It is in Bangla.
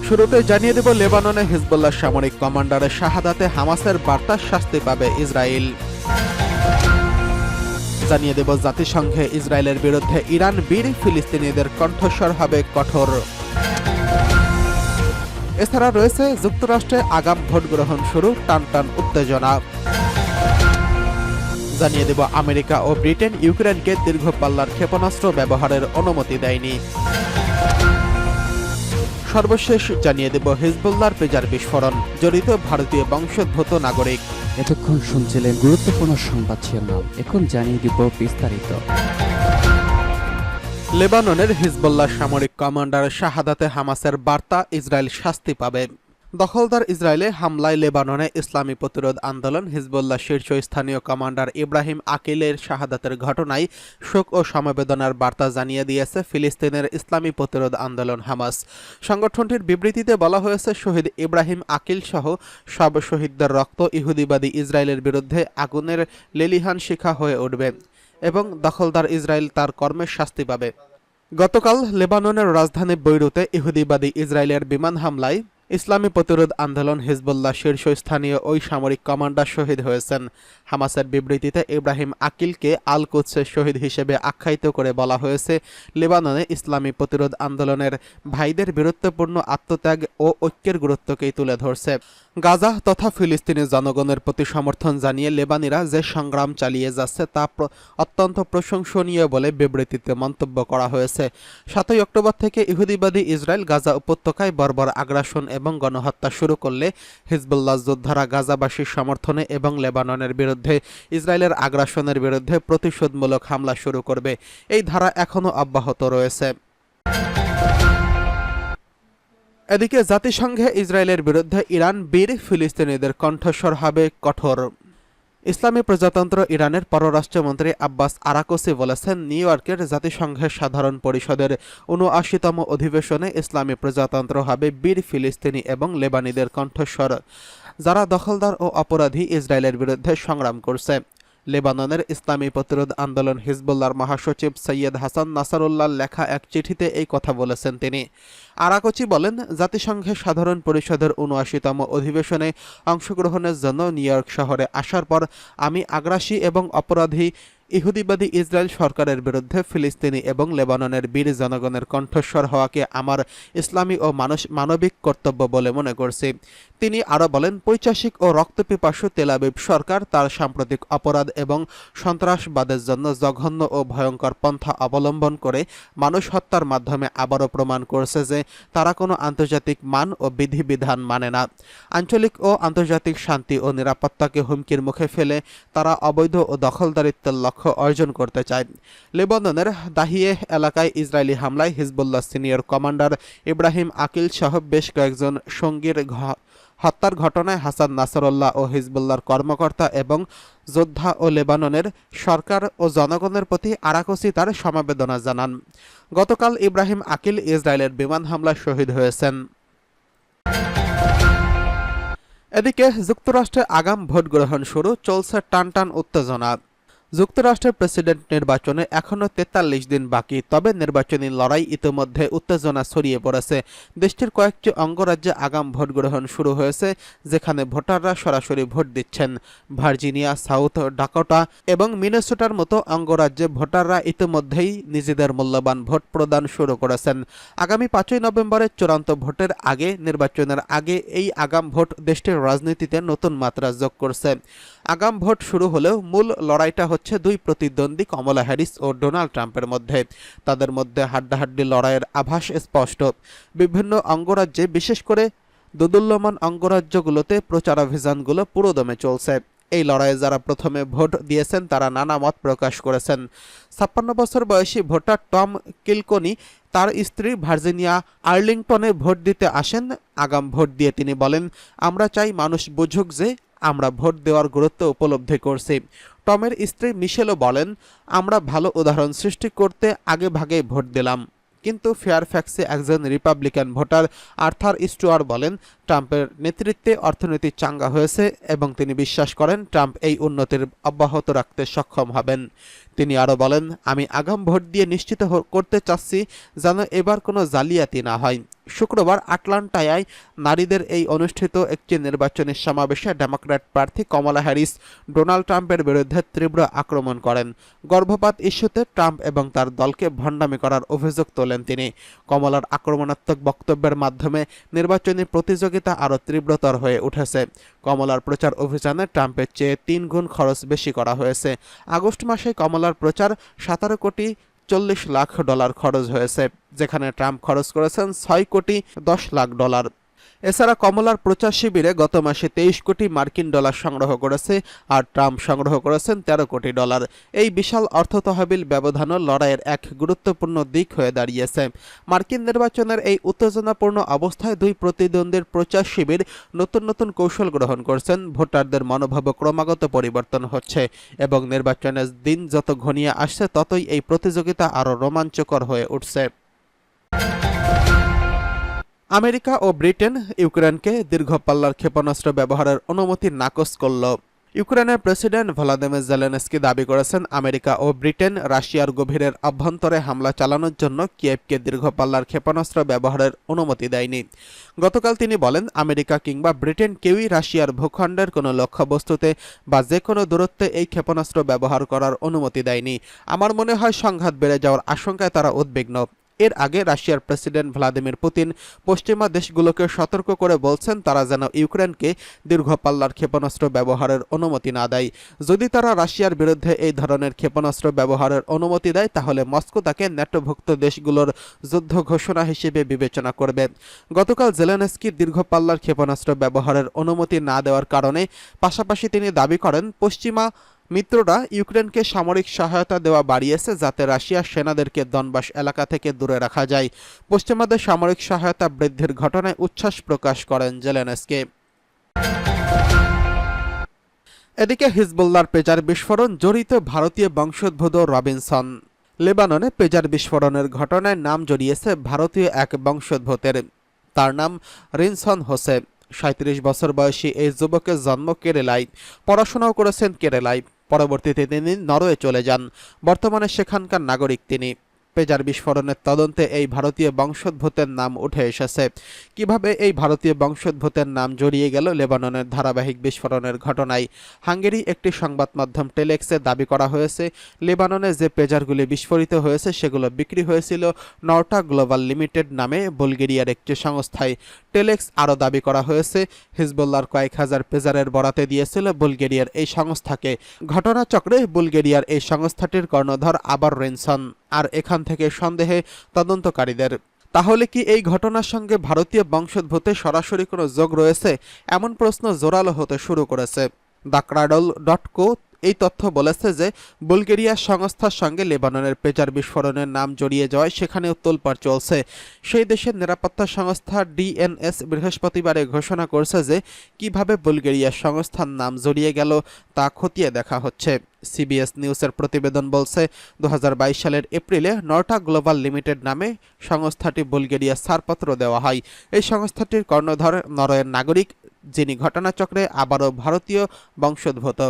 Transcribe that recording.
শুরুতে জানিয়ে দেব, লেবাননে হিজবুল্লাহ সামরিক কমান্ডারের শাহাদাতে হামাসের বার্তার শাস্তি পাবে ইসরায়েল। জানিয়ে দেব, জাতিসংঘে ইসরায়েলের বিরুদ্ধে ইরান বীর, ফিলিস্তিনিদের কণ্ঠস্বর হবে কঠোর। এছাড়া রয়েছে যুক্তরাষ্ট্রে আগাম ভোট গ্রহণ শুরু, টানটান উত্তেজনা। জানিয়ে দেব, আমেরিকা ও ব্রিটেন ইউক্রেনকে দীর্ঘ পাল্লার ক্ষেপণাস্ত্র ব্যবহারের অনুমতি দেয়নি। সর্বশেষ জানিয়ে দেব, হিজবুল্লাহর পেজার বিস্ফোরণ, জড়িত ভারতীয় বংশোদ্ভূত নাগরিক। এতক্ষণ শুনছিলেন গুরুত্বপূর্ণ সংবাদ শিরোনাম। এখন জানিয়ে দিব বিস্তারিত। লেবাননের হিজবুল্লাহ সামরিক কমান্ডার শাহাদাতে হামাসের বার্তা, ইসরায়েল শাস্তি পাবে। দখলদার ইসরায়েলে হামলায় লেবাননে ইসলামী প্রতিরোধ আন্দোলন হিজবুল্লাহ শীর্ষস্থানীয় কমান্ডার ইব্রাহিম আকিলের শাহাদাতের ঘটনায় শোক ও সমবেদনার বার্তা জানিয়ে দিয়েছে ফিলিস্তিনের ইসলামী প্রতিরোধ আন্দোলন হামাস। সংগঠনটির বিবৃতিতে বলা হয়েছে, শহীদ ইব্রাহিম আকিল সহ সব শহীদদের রক্ত ইহুদিবাদী ইসরায়েলের বিরুদ্ধে আগুনের লেলিহান শিখা হয়ে উঠবে এবং দখলদার ইসরায়েল তার কর্মের শাস্তি পাবে। গতকাল লেবাননের রাজধানী বৈরুতে ইহুদিবাদী ইসরায়েলের বিমান হামলায় ইসলামী প্রতিরোধ আন্দোলন হিজবুল্লাহ শীর্ষস্থানীয় ওই সামরিক কমান্ডার শহীদ হয়েছেন। হামাসের বিবৃতিতে ইব্রাহিম আকিলকে আল কুদসের শহীদ হিসেবে আখ্যায়িত করে বলা হয়েছে, লেবাননে ইসলামী প্রতিরোধ আন্দোলনের ভাইদের বীরত্বপূর্ণ আত্মত্যাগ ও ঐক্যের গুরুত্বকেই তুলে ধরছে। গাজা তথা ফিলিস্তিনি জনগণের প্রতি সমর্থন জানিয়ে লেবানিরা যে সংগ্রাম চালিয়ে যাচ্ছে তা অত্যন্ত প্রশংসনীয় বলে বিবৃতিতে মন্তব্য করা হয়েছে। 7 অক্টোবর থেকে ইহুদিবাদী ইসরায়েল গাজা উপত্যকায় বর্বর আগ্রাসন এবং গণহত্যা শুরু করলে হিজবুল্লাহ যোদ্ধারা গাজাবাসীর সমর্থনে এবং লেবাননের বিরুদ্ধে ইসরায়েলের আগ্রাসনের বিরুদ্ধে প্রতিশোধমূলক হামলা শুরু করবে। এই ধারা এখনও অব্যাহত রয়েছে। এদিকে জাতিসংঘে ইসরায়েলের বিরুদ্ধে ইরান বীর, ফিলিস্তিনিদের কণ্ঠস্বর হবে কঠোর। ইসলামী প্রজাতন্ত্র ইরানের পররাষ্ট্রমন্ত্রী আব্বাস আরাকচি বলেছেন, নিউ ইয়র্কের জাতিসংঘের সাধারণ পরিষদের ৭৯তম অধিবেশনে ইসলামী প্রজাতন্ত্র হবে বীর, ফিলিস্তিনি এবং লেবানিদের কণ্ঠস্বর, যারা দখলদার ও অপরাধী ইসরায়েলের বিরুদ্ধে সংগ্রাম করছে। লেবাননের ইসলামী প্রতিরোধ আন্দোলন হিজবুল্লাহর মহাসচিব সৈয়দ হাসান নাসারুল্লাহ লেখা এক চিঠিতে এই কথা বলেছেন তিনি। আরাকচি বলেন, জাতিসংঘের সাধারণ পরিষদের ৭৯তম অধিবেশনে অংশগ্রহণের জন্য নিউ ইয়র্ক শহরে আসার পর আমি আগ্রাসী এবং অপরাধী ইহুদিবাদী ইসরায়েল সরকারের বিরুদ্ধে ফিলিস্তিনি এবং লেবাননের বীর জনগণের কণ্ঠস্বর হওয়াকে আমার ইসলামী ও মানবিক কর্তব্য বলে মনে করছি। তিনি আরও বলেন, পৈশাচিক ও রক্তপিপাসু তেল আবিব সরকার তার সাম্প্রতিক অপরাধ এবং সন্ত্রাসবাদের জন্য জঘন্য ও ভয়ঙ্কর পন্থা অবলম্বন করে মানুষ হত্যার মাধ্যমে আবারও প্রমাণ করছে যে তারা কোনো আন্তর্জাতিক মান ও বিধিবিধান মানে না। আঞ্চলিক ও আন্তর্জাতিক শান্তি ও নিরাপত্তাকে হুমকির মুখে ফেলে তারা অবৈধ ও দখলদারিত্বের লক্ষ্য অর্জন করতে চায়। লেবাননের দাহিয়ে এলাকায় ইসরায়েলি হামলায় Hezbollah senior commander Ibrahim Aqil সহ বেশ কয়েকজন সঙ্গীর হত্যার ঘটনায় হাসান নাসারুল্লাহ ও হিজবুল্লাহর কর্মকর্তা এবং যোদ্ধা ও লেবাননের সরকার ও জনগণের প্রতি আরাকচি তার সমবেদনা জানান। গতকাল ইব্রাহিম আকিল ইসরায়েলের বিমান হামলায় শহীদ হয়েছেন। এদিকে যুক্তরাষ্ট্রে আগাম ভোট গ্রহণ শুরু, চলছে টানটান উত্তেজনা। যুক্তরাষ্ট্রের প্রেসিডেন্ট নির্বাচনে এখনও ৪৩ দিন বাকি, তবে নির্বাচনী লড়াই ইতিমধ্যে উত্তেজনা ছড়িয়ে পড়েছে। দেশটির কয়েকটি অঙ্গরাজ্যে আগাম ভোট গ্রহণ শুরু হয়েছে, যেখানে ভোটাররা সরাসরি ভোট দিচ্ছেন। ভার্জিনিয়া, সাউথ ডাকোটা এবং মিনেসোটার মতো অঙ্গরাজ্যে ভোটাররা ইতিমধ্যেই নিজেদের মূল্যবান ভোট প্রদান শুরু করেছেন। আগামী ৫ই নভেম্বরের চূড়ান্ত ভোটের আগে, নির্বাচনের আগে এই আগাম ভোট দেশটির রাজনীতিতে নতুন মাত্রা যোগ করছে। আগাম ভোট শুরু হলেও মূল লড়াইটা হচ্ছে দুই প্রতিদ্বন্দ্বী কমলা হ্যারিস ও ডোনাল্ড ট্রাম্পের মধ্যে। তাদের মধ্যে হাড্ডাহাড্ডি লড়াইয়ের আভাস স্পষ্ট। বিভিন্ন অঙ্গরাজ্যে, বিশেষ করে দোদুল্যমান অঙ্গরাজ্যগুলোতে প্রচারাভিযানগুলো পুরোদমে চলছে। এই লড়াইয়ে যারা প্রথমে ভোট দিয়েছেন তারা নানা মত প্রকাশ করেছেন। ৫৬ বছর বয়সী ভোটার টম কিলকনি তার স্ত্রী ভার্জিনিয়া আর্লিংটনে ভোট দিতে আসেন। আগাম ভোট দিয়ে তিনি বলেন, আমরা চাই মানুষ বুঝুক যে আমরা ভোট দেওয়ার গুরুত্ব উপলব্ধি করছি। টমের স্ত্রী মিশেলও বলেন, আমরা ভালো উদাহরণ সৃষ্টি করতে আগে ভাগে ভোট দিলাম। কিন্তু ফেয়ারফ্যাক্সে একজন রিপাবলিকান ভোটার আর্থার স্টুয়ার বলেন, ট্রাম্পের নেতৃত্বে অর্থনীতি চাঙ্গা হয়েছে এবং তিনি বিশ্বাস করেন ট্রাম্প এই উন্নতির অব্যাহত রাখতে সক্ষম হবেন। তিনি আরও বলেন, আমি আগাম ভোট দিয়ে নিশ্চিত করতে চাচ্ছি যেন এবার কোনো জালিয়াতি না হয়। শুক্রবার আটলান্টায় নারীদের এই অনুষ্ঠিত একটি নির্বাচনী সমাবেশে ডেমোক্র্যাট প্রার্থী কমলা হ্যারিস ডোনাল্ড ট্রাম্পের বিরুদ্ধে তীব্র আক্রমণ করেন। গর্ভপাত ইস্যুতে ট্রাম্প এবং তার দলকে ভণ্ডামি করার অভিযোগ তোলেন তিনি। কমলার আক্রমণাত্মক বক্তব্যের মাধ্যমে নির্বাচনী প্রতিযোগিতা আরও তীব্রতর হয়ে উঠেছে। কমলার প্রচার অভিযানে ট্রাম্পের চেয়ে 3 গুণ খরচ বেশি করা হয়েছে। আগস্ট মাসে কমলার প্রচার 17,40,00,000 খরচ হয়েছে, যেখানে ট্রাম্প খরচ করেছেন $6,10,00,000। এছাড়া কমলার প্রচার শিবিরে গত মাসে 23 কোটি মার্কিন ডলার সংগ্রহ করেছে, আর ট্রাম্প সংগ্রহ করেছেন $13 কোটি। এই বিশাল অর্থ তহবিল ব্যবধানও লড়াইয়ের এক গুরুত্বপূর্ণ দিক হয়ে দাঁড়িয়েছে। মার্কিন নির্বাচনের এই উত্তেজনাপূর্ণ অবস্থায় দুই প্রতিদ্বন্দ্বীর প্রচার শিবির নতুন নতুন কৌশল গ্রহণ করছেন। ভোটারদের মনোভাবে ক্রমাগত পরিবর্তন হচ্ছে এবং নির্বাচনের দিন যত ঘনিয়ে আসছে ততই এই প্রতিযোগিতা আরও রোমাঞ্চকর হয়ে উঠছে। আমেরিকা ও ব্রিটেন ইউক্রেনকে দীর্ঘ পাল্লার ক্ষেপণাস্ত্র ব্যবহারের অনুমতি নাকচ করল। ইউক্রেনের প্রেসিডেন্ট ভলোদিমির জেলেনস্কি দাবি করেছেন, আমেরিকা ও ব্রিটেন রাশিয়ার গভীরের অভ্যন্তরে হামলা চালানোর জন্য কিয়েভকে দীর্ঘ পাল্লার ক্ষেপণাস্ত্র ব্যবহারের অনুমতি দেয়নি। গতকাল তিনি বলেন, আমেরিকা কিংবা ব্রিটেন কেউই রাশিয়ার ভূখণ্ডের কোনো লক্ষ্যবস্তুতে বা যে কোনো দূরত্বে এই ক্ষেপণাস্ত্র ব্যবহার করার অনুমতি দেয়নি। আমার মনে হয় সংঘাত বেড়ে যাওয়ার আশঙ্কায় তারা উদ্বিগ্ন। এর আগে রাশিয়ার প্রেসিডেন্ট ভ্লাদিমির পুতিন পশ্চিমা দেশগুলোকে সতর্ক করে বলছেন তারা যেন ইউক্রেনকে দীর্ঘ পাল্লার ক্ষেপণাস্ত্র ব্যবহারের অনুমতি না দেয়। যদি তারা রাশিয়ার বিরুদ্ধে এই ধরনের ক্ষেপণাস্ত্র ব্যবহারের অনুমতি দেয় তাহলে মস্কো তাকে ন্যাটোভুক্ত দেশগুলোর যুদ্ধ ঘোষণা হিসেবে বিবেচনা করবে। গতকাল জেলেনস্কির দীর্ঘ পাল্লার ক্ষেপণাস্ত্র ব্যবহারের অনুমতি না দেওয়ার কারণে পাশাপাশি তিনি দাবি করেন, পশ্চিমা মিত্ররা ইউক্রেনকে সামরিক সহায়তা দেওয়া বাড়িয়েছে যাতে রাশিয়ার সেনাদেরকে দনবাস এলাকা থেকে দূরে রাখা যায়। পশ্চিমাদের সামরিক সহায়তা বৃদ্ধির ঘটনায় উচ্ছ্বাস প্রকাশ করেন জেলেনস্কি। এদিকে হিজবুল্লাহর পেজার বিস্ফোরণ জড়িত ভারতীয় বংশোদ্ভূত রবিনসন। লেবাননে পেজার বিস্ফোরণের ঘটনায় নাম জড়িয়েছে ভারতীয় এক বংশোদ্ভূতের। তার নাম রিনসন হোসে। 37 বছর বয়সী এই যুবকের জন্ম কেরালায়, পড়াশোনাও করেছেন কেরালায়। পরবর্তীতে তিনি নরওয়ে চলে যান। বর্তমানে সেখানকার নাগরিক তিনি। পেজার বিস্ফোরণের তদন্তে এই ভারতীয় বংশোদ্ভূতের নাম উঠে এসেছে। কিভাবে এই ভারতীয় বংশোদ্ভূতের নাম জড়িয়ে গেল লেবাননের ধারাবাহিক বিস্ফোরণের ঘটনায়? হাঙ্গেরি একটি সংবাদ মাধ্যম টেলেক্সে দাবি করা হয়েছে, লেবাননে যে পেজারগুলি বিস্ফোরিত হয়েছে সেগুলো বিক্রি হয়েছিল নর্টা গ্লোবাল লিমিটেড নামে বুলগেরিয়ার একটি সংস্থায়। টেলেক্স আরও দাবি করা হয়েছে, হিজবুল্লাহর কয়েক হাজার পেজারের বরাতে দিয়েছিল বুলগেরিয়ার এই সংস্থাকে। ঘটনাচক্রে বুলগেরিয়ার এই সংস্থাটির কর্ণধর আবার রিনসন, আর এখান থেকে সন্দেহে তদন্তকারীদের। তাহলে কি এই ঘটনার সঙ্গে ভারতীয় বংশোদ্ভূতের সরাসরি কোনো যোগ রয়েছে? এমন প্রশ্ন জোরালো হতে শুরু করেছে। দ্য এই তথ্য বলেছে যে বুলগেরিয়ার সংস্থার সঙ্গে লেবাননের পেজার বিস্ফোরণের নাম জড়িয়ে যাওয়ায় সেখানেও তোলপাড় চলছে। সেই দেশের নিরাপত্তা সংস্থা ডিএনএস বৃহস্পতিবারে ঘোষণা করছে যে কিভাবে বুলগেরিয়ার সংস্থার নাম জড়িয়ে গেল তা খতিয়ে দেখা হচ্ছে। সিবিএস নিউজের প্রতিবেদন বলছে, 2022 সালের এপ্রিলে নর্টা গ্লোবাল লিমিটেড নামে সংস্থাটি বুলগেরিয়ার ছাড়পত্র দেওয়া হয়। এই সংস্থাটির কর্ণধর নরওয়ের নাগরিক, যিনি ঘটনাচক্রে আবারও ভারতীয় বংশোদ্ভূত।